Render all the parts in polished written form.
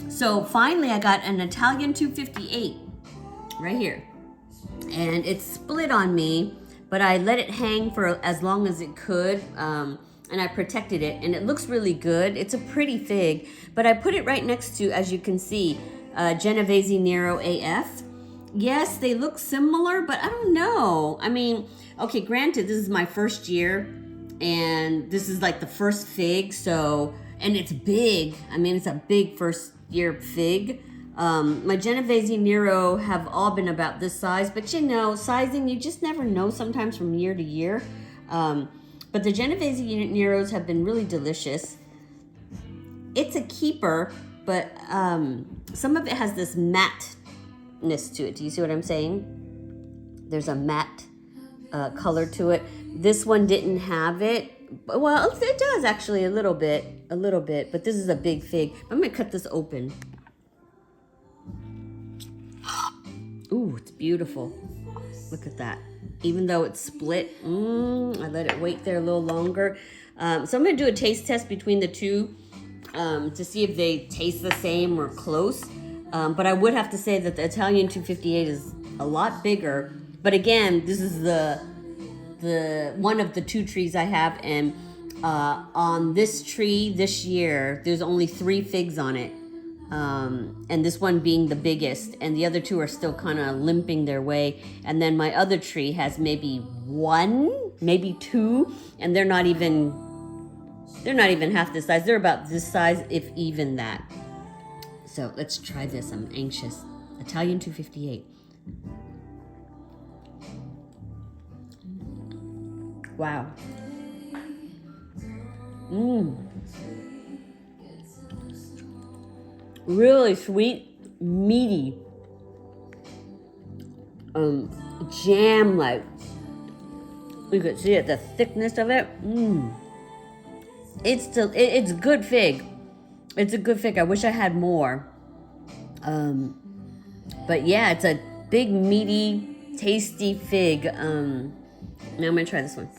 So finally I got an Italian 258 right here. And it's split on me, but I let it hang for as long as it could. And I protected it, and it looks really good. It's a pretty fig, but I put it right next to, as you can see, Genovese Nero AF. Yes, they look similar, but I don't know. I mean, okay, granted, this is my first year, and this is like the first fig, so, and it's big. I mean, it's a big first year fig. My Genovese Nero have all been about this size, but you know, sizing, you just never know sometimes from year to year. But the Genovese Neros have been really delicious. It's a keeper, but some of it has this matteness to it. Do you see what I'm saying? There's a matte color to it. This one didn't have it. Well, it does actually a little bit, but this is a big fig. I'm gonna cut this open. Ooh, it's beautiful. Look at that. Even though it's split, I let it wait there a little longer. So I'm gonna do a taste test between the two to see if they taste the same or close. But I would have to say that the Italian 258 is a lot bigger. But again, this is the one of the two trees I have, and on this tree this year, there's only 3 figs on it. And this one being the biggest, and the other 2 are still kind of limping their way. And then my other tree has maybe 1, maybe 2, and they're not even half this size. They're about this size, if even that. So let's try this. I'm anxious. Italian 258. Wow. Really sweet, meaty, jam-like. You could see it, the thickness of it. It's good fig. It's a good fig. I wish I had more. But yeah, it's a big, meaty, tasty fig. Now I'm gonna try this one.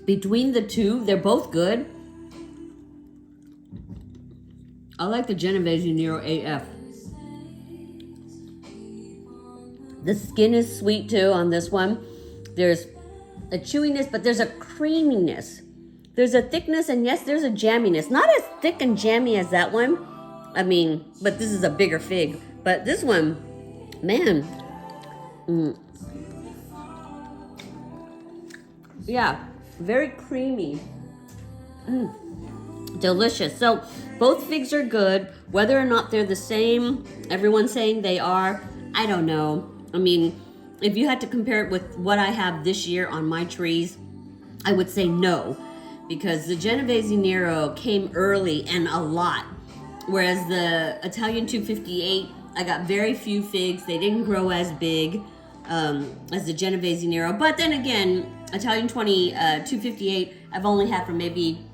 Between the two, they're both good. I like the Genovese Nero AF. The skin is sweet too on this one. There's a chewiness, but there's a creaminess. There's a thickness, and yes, there's a jamminess. Not as thick and jammy as that one. I mean, but this is a bigger fig. But this one, man. Yeah. Very creamy. Delicious. So both figs are good. Whether or not they're the same, everyone's saying they are. I don't know. I mean, if you had to compare it with what I have this year on my trees, I would say no. Because the Genovese Nero came early and a lot. Whereas the Italian 258, I got very few figs. They didn't grow as big as the Genovese Nero. But then again, Italian 258, I've only had for maybe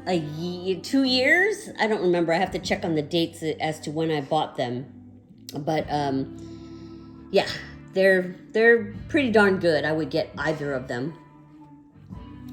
a year, 2 years. I don't remember. I have to check on the dates as to when I bought them. But yeah, they're pretty darn good. I would get either of them.